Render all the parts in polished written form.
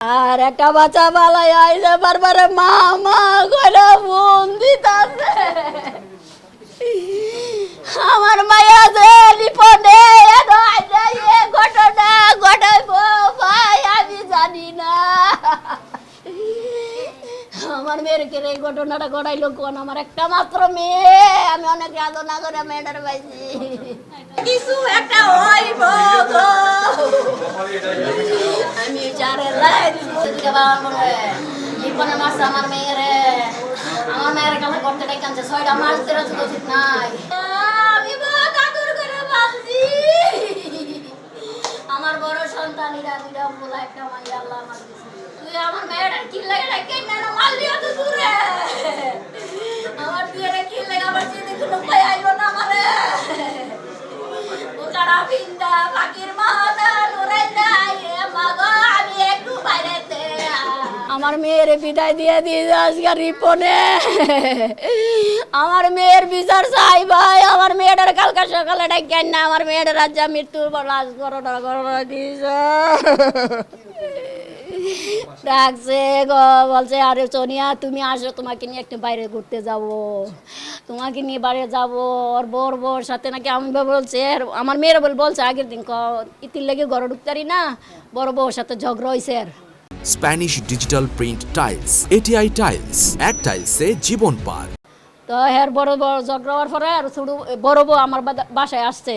আর একটা বাচ্চা বালাই আইছে বারবার মা মা করে ফোন দিতাছে। আমার মায়া যে লিপনে ঘটনা ঘটাইব ভাই আমি জানি না। আমার মেয়ের কে এই ঘটনাটা ঘটাইলো কোন? আমার একটা মাত্র মেয়ে, আমি অনেক রাধনা করে মেয়েটার পাইছি। কিছু একটা হইব গো, আমি চারে লাইন লিপনে মারছে আমার মেয়েরে। আমার মেয়ের কাছে করতে ডাইকানছে 6টা মাস ধরে তো উচিত নাই। আমি কাকুর করে বাঁচছি। আমার বড় সন্তানিরা দুইটা বলা একটা মাইয়া আল্লাহ আমার দিছে। তুই আমার মেয়েটার কি লাগে ডাইকাই না মারলি অত দূরে। আমার বিয়েটা কি লাগে আমার যেতে কোনো উপায় আইলো না আমারে। ওটারা বিন্দা পাখির মাথা নুরাই নাই মাগো আমি একটু বাইরেতে। আমার মেয়ের বিদায় দিয়ে দিয়েছে আজকে রিপনে। আমার মেয়ের বিচার চাই ভাই। আমার মেয়েটার কালকা সকালে ডাকেন না। আমার মেয়েটার আজ মৃত্যুর লাশ করোনা দিয়েছে। ডাকছে গো, বলছে আরে সোনিয়া তুমি আসো, তোমাকে নিয়ে একটু বাইরে ঘুরতে যাব, তোমাকে নিয়ে বাইরে যাব। ওর বর সাথে নাকি আমি বলছে, আমার মেয়েরা বলছে আগের দিন ইতির লেগে ঘরে ঢুকতারি না, বড় বউর সাথে ঝগড়া হয়েছে। Spanish digital print tiles, ATI tiles, এক টাইলসে জীবন পার। তো হ্যাঁ বড় ঝগড়া হওয়ার পরে আর শুধু বড় বউ আমার বাসায় আসছে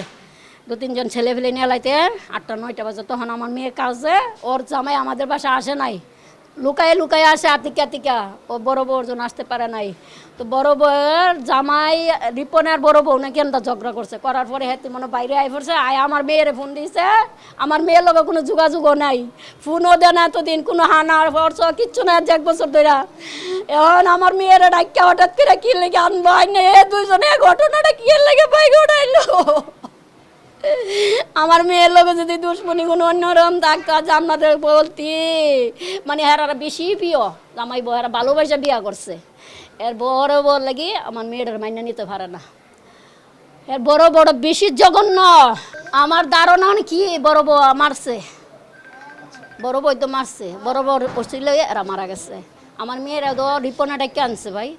2-3 ছেলে ফেলে নিয়ে লাইতে 8টা-9টা বাজে। তখন আমার মেয়ে কাজে, ওর জামাই আমাদের বাসায় আসে নাই, লুকায় আসে আতিকা। ও বড় বউর জন্য আসতে পারে নাই। তো বড় বউয়ের জামাই রিপনে আর বড় বউ নাকি এনটা ঝগড়া করছে, করার পরে হ্যাঁ মনে বাইরে আই পড়ছে। আমার মেয়েরে ফোন দিয়েছে। আমার মেয়ের লোক কোনো যোগাযোগও নাই, ফোনও দেয় না এতদিন, কোনো হানার ফর্স কিচ্ছু না 1 বছর ধরে। এখন আমার মেয়েরা ডাক্কা হঠাৎ করে কি লেগে আনবো আইনে দুইজনে ঘটনাটা কি লেগে বাইক উঠাইলো। আমার মেয়ের লোক যদি দুশ্মনী কোনো অন্যরকম থাকতো আজ আপনাদের বলতি, মানে এরা বেশি প্রিয় জামাই বউ, এরা ভালোবাসা বিয়া করছে। এর বড় বড় লাগি আমার মেয়েটার মাইনা নিতে পারে না। এর বড় বড় বেশি জঘন্য। আমার ধারণা কি বড় বউ মারছে, বড় বউ তো মারছে, বড় বড় পড়ছিল এরা মারা গেছে। আমার মেয়েরা তো রিপনা ডাকে আনছে ভাই,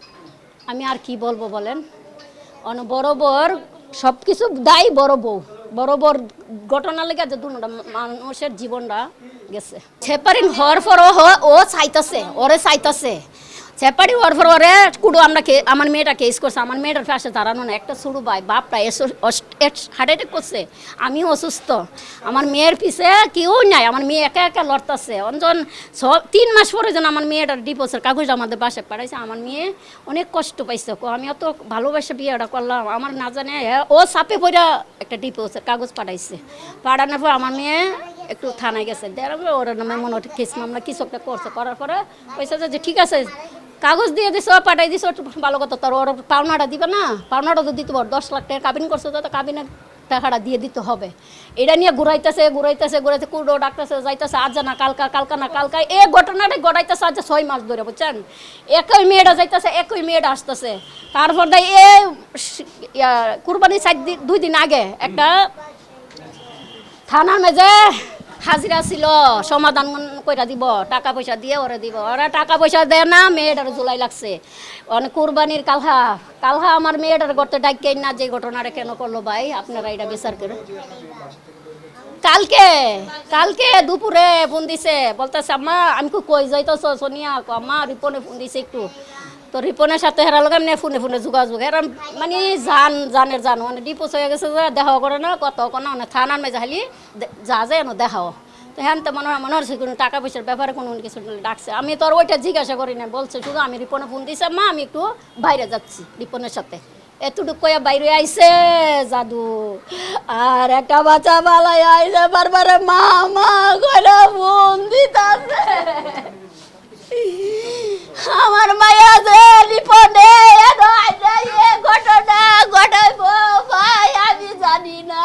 আমি আর কি বলবো বলেন। বড় বউর সব কিছু দায়ী বড় বউ। বড় বড় ঘটনা লেগে যে দুটা মানুষের জীবনটা গেছে। সেপারিং হওয়ার পর ও চাইতেছে, ওরে চাইতেছে। সেপারিং হওয়ার পর ওরে কুড়ো আমার মেয়েটা কেস করছে। আমার মেয়েটার পাশে দাঁড়ানো না, একটা ছোটো ভাই বাপটা হার্ট অ্যাটাক করছে, আমিও অসুস্থ। আমার মেয়ের পিছে কেউ নাই, আমার মেয়ে একা একা লড়তেছে। অঞ্জন 3 মাস পরে যেন আমার মেয়েটার ডিভোর্সের কাগজ আমাদের বাসায় পাঠাইছে। আমার মেয়ে অনেক কষ্ট পাইছে, আমি অত ভালোবাসা বিয়েটা করলাম, আমার না জানে ও চাপে পড়ে একটা ডিভোর্সের কাগজ পাঠাইছে। পাঠানোর পর আমার মেয়ে একটু থানায় গেছে, ওর নামে মনে হয় কেস মামলা কিছু একটা করছে। করার পরে পয়সা যে ঠিক আছে কাগজ দিয়ে দিছ, পাঠাই দিছ, ভালো কথা। তোর ওর পাওনাটা দিবে না, পাওনাটা তো দিতে পার। 10 লাখ টাকা কাবিন করছে, তো কাবিনের টাকাটা দিয়ে দিতে হবে। এটা নিয়ে ঘুরাইতেছে কুড়ো ডাকতেছে যাইতেছে, আজ না কালকা না কালকা। এই ঘটনাটা ঘটাইতেছে আজ 6 মাস ধরে, বুঝছেন। একই মেয়েটা যাইতেছে, একই মেয়েটা আসতেছে। তারপর এই কুরবানি 2 দিন আগে একটা থানার মেজে হাজিরা ছিল, সমাধান কইরা দিব, টাকা পয়সা দিয়ে ওরা দিব। ওরা টাকা পয়সা দেয় না, মেয়েটার জুলাই লাগছে। অনেক কুরবানির কালহা আমার মেয়েটার করতে ডাকেন না। যে ঘটনাটা কেন করলো ভাই আপনারা এটা বিচার করে। কালকে দুপুরে ফোন দিছে, বলতেছে আম্মা আমি কই যাইতেছ সোনিয়া, আম্মা রিপনে ফোন দিছে একটু। তো রিপনের সাথে হেরা লোক এমনি ফোনে যোগাযোগ, এরা মানে জানের মানে ডিপোজ হয়ে গেছে যে দেখাও করে না, কত কোনো থানার মেজে খালি যা যায় দেখাও। তো হ্যাঁ তো মনে হচ্ছে কোনো টাকা পয়সার ব্যাপারে কোনো কিছু ডাকছে। আমি তো আর ওইটা জিজ্ঞাসা করি না, বলছে শুধু আমি রিপনে ফোন দিছে মা আমি একটু বাইরে যাচ্ছি রিপনের সাথে। এতটুকু কয়া বাইরে আইছে জাদু। আর একটা বাচ্চা বালাই আইছে বারবার মা মা করে ফোন দিতাছে। আমার মায়া যে লিপনে ঘটনা ঘটাইব ভাই আমি জানি না।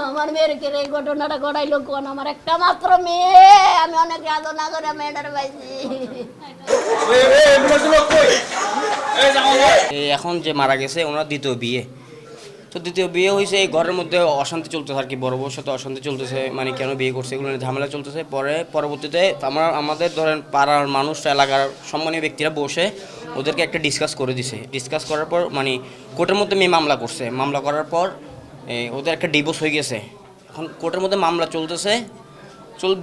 আমার মেয়ের কে এই ঘটনাটা ঘটাইলো কোন? আমার একটা মাত্র মেয়ে, আমি অনেক রাধনা করে মেয়েটার পাইছি। এখন যে মারা গেছে ওনার দ্বিতীয় বিয়ে, তো দ্বিতীয় বিয়ে হয়েছে, এই ঘরের মধ্যে অশান্তি চলতেছে আর কি, বড় বউর সাথে অশান্তি চলতেছে, মানে কেন বিয়ে করছে এগুলো নিয়ে ঝামেলা চলতেছে। পরবর্তীতে আমাদের ধরেন পাড়ার মানুষ, এলাকার সম্মানীয় ব্যক্তিরা বসে ওদেরকে একটা ডিসকাস করে দিছে। ডিসকাস করার পর মানে কোর্টের মধ্যে মেয়ে মামলা করছে। মামলা করার পর ওদের একটা ডিভোর্স হয়ে গেছে। এখন কোর্টের মধ্যে মামলা চলতেছে,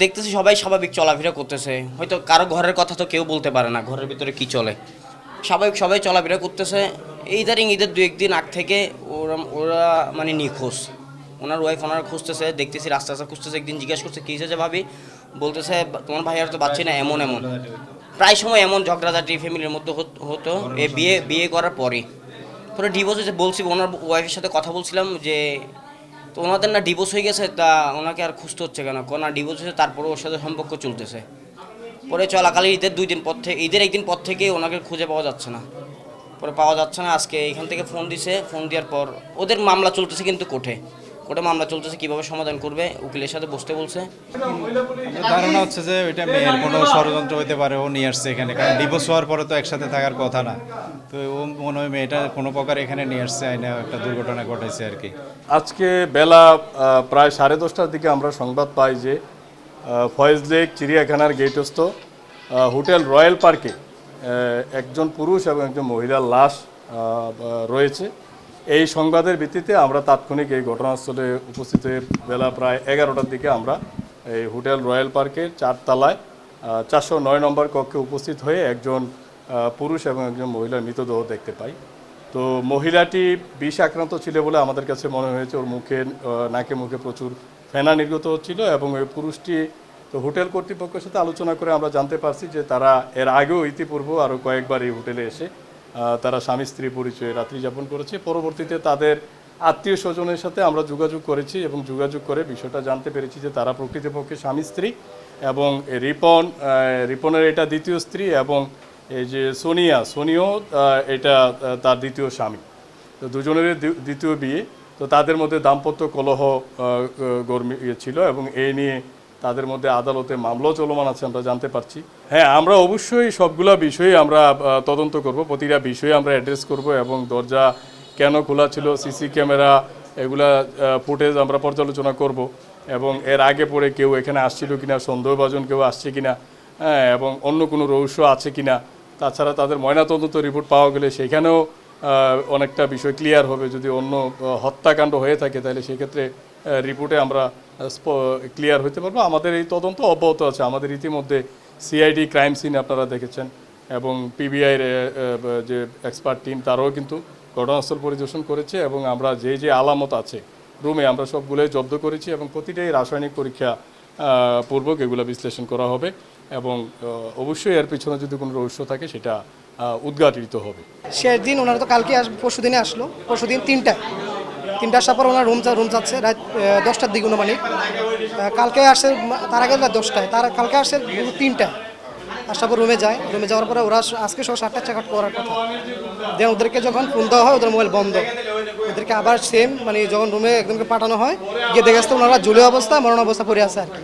দেখতেছি সবাই স্বাভাবিক চলাফেরা করতেছে। হয়তো কারো ঘরের কথা তো কেউ বলতে পারে না, ঘরের ভিতরে কি চলে, স্বাভাবিক সবাই চলাফেরা করতেছে। ঈদের 2-1 দিন আগ থেকে ওরা মানে নিখোঁজ। ওনার ওয়াইফ ওনারা খুঁজতেছে, দেখতেছি রাস্তা খুঁজতেছে। একদিন জিজ্ঞাসা করছে কী হয়েছে ভাবি, বলতেছে তোমার ভাই আর তো পাচ্ছি না, এমন প্রায় সময় এমন ঝগড়াঝাটি ফ্যামিলির মধ্যে হতো। বিয়ে করার পরে ডিভোর্স হয়েছে। বলছি ওনার ওয়াইফের সাথে কথা বলছিলাম যে তো ওনাদের না ডিভোর্স হয়ে গেছে, তা ওনাকে আর খুঁজতে হচ্ছে কেন, না ডিভোর্স হয়েছে তারপরে ওর সাথে সম্পর্ক চলতেছে। পরে চলাকালীন ঈদের 2 দিন পর থেকে, ঈদের 1 দিন পর থেকে ওনাকে খুঁজে পাওয়া যাচ্ছে না। পরে পাওয়া যাচ্ছে না, আজকে এখান থেকে ফোন দিছে। ফোন দেওয়ার পর ওদের মামলা চলতেছে, কিন্তু কোর্টে মামলা চলতেছে, কীভাবে সমাধান করবে উকিলের সাথে বসতে বলছে। ধারণা হচ্ছে যে ওইটা মেয়ের কোনো ষড়যন্ত্র হতে পারে, ও নিয়ে আসছে এখানে, কারণ ডিভোর্স হওয়ার পরে তো একসাথে থাকার কথা না। তো ও মনে হয় মেয়েটা কোনো প্রকার এখানে নিয়ে আসছে, আইনা একটা দুর্ঘটনা ঘটাইছে আর কি। আজকে বেলা প্রায় 10:30টার দিকে আমরা সংবাদ পাই যে ফয়েজ লেক চিড়িয়াখানার গেটস্থ হোটেল রয়্যাল পার্কে একজন পুরুষ এবং একজন মহিলার লাশ রয়েছে। এই সংবাদের ভিত্তিতে আমরা তাৎক্ষণিক এই ঘটনাস্থলে উপস্থিত হয়ে বেলা প্রায় 11টার দিকে আমরা এই হোটেল রয়্যাল পার্কের 4 তলায় 409 নম্বর কক্ষে উপস্থিত হয়ে একজন পুরুষ এবং একজন মহিলার মৃতদেহ দেখতে পাই। তো মহিলাটি বিষ আক্রান্ত ছিল বলে আমাদের কাছে মনে হয়েছে। ওর নাকে মুখে প্রচুর ফেনা নির্গত হচ্ছিল এবং ওই পুরুষটি, তো হোটেল কর্তৃপক্ষের সাথে আলোচনা করে আমরা জানতে পারছি যে তারা এর আগেও ইতিপূর্ব আরও কয়েকবার এই হোটেলে এসে তারা স্বামী স্ত্রী পরিচয়ে রাত্রি যাপন করেছে। পরবর্তীতে তাদের আত্মীয় স্বজনের সাথে আমরা যোগাযোগ করেছি এবং যোগাযোগ করে বিষয়টা জানতে পেরেছি যে তারা প্রকৃতপক্ষে স্বামী স্ত্রী এবং রিপনের এটা দ্বিতীয় স্ত্রী এবং এই যে সোনিও এটা তার দ্বিতীয় স্বামী। তো দুজনেরই দ্বিতীয় বিয়ে। তো তাদের মধ্যে দাম্পত্য কলহ ছিল এবং এই নিয়ে তাদের মধ্যে আদালতে মামলাও চলমান আছে আমরা জানতে পারছি। হ্যাঁ, আমরা অবশ্যই সবগুলা বিষয়ে আমরা তদন্ত করব, প্রতিটা বিষয়ে আমরা অ্যাড্রেস করব এবং দরজা কেন খোলা ছিল, সিসি ক্যামেরা এগুলা ফুটেজ আমরা পর্যালোচনা করব এবং এর আগে পরে কেউ এখানে আসছিল কিনা, সন্দেহভাজন কেউ আসছে কিনা, হ্যাঁ, এবং অন্য কোনো রহস্য আছে কিনা। তাছাড়া তাদের ময়নাতদন্ত রিপোর্ট পাওয়া গেলে সেখানেও অনেকটা বিষয় ক্লিয়ার হবে। যদি অন্য হত্যাকাণ্ড হয়ে থাকে তাহলে সেক্ষেত্রে রিপোর্টে আমরা ক্লিয়ার হতে পারবো। আমাদের এই তদন্ত অব্যাহত আছে। আমাদের ইতিমধ্যে সিআইডি ক্রাইম সিন আপনারা দেখেছেন এবং পিবিআইয়ের যে এক্সপার্ট টিম তারাও কিন্তু ঘটনাস্থল পরিদর্শন করেছে এবং আমরা যে আলামত আছে রুমে আমরা সবগুলোই জব্দ করেছি এবং প্রতিটাই রাসায়নিক পরীক্ষা পূর্বক এগুলো বিশ্লেষণ করা হবে এবং অবশ্যই এর পিছনে যদি কোনো রহস্য থাকে সেটা উদ্ঘাটিত হবে। শেষ দিন ওনারা তো কালকে পরশু দিনে আসলো, পরশু দিন 3টায় আসার পর ওনার রুম যাচ্ছে রাত 10টার দিকে অনুমানিক। কালকে আসে, তার আগে রাত 10টায়, কালকে আসে 3টায়। আসার পর রুমে যাওয়ার পরে ওরা আজকে 7টা চেক আউট করার কথা। দেন ওদেরকে যখন ফোন দেওয়া হয় ওদের মোবাইল বন্ধ। ওদেরকে আবার সেম মানে যখন রুমে একদমকে পাঠানো হয়, গিয়ে দেখে আসতে ওনারা ঝুলে অবস্থা, মরণ অবস্থা পড়ে আছে আর কি।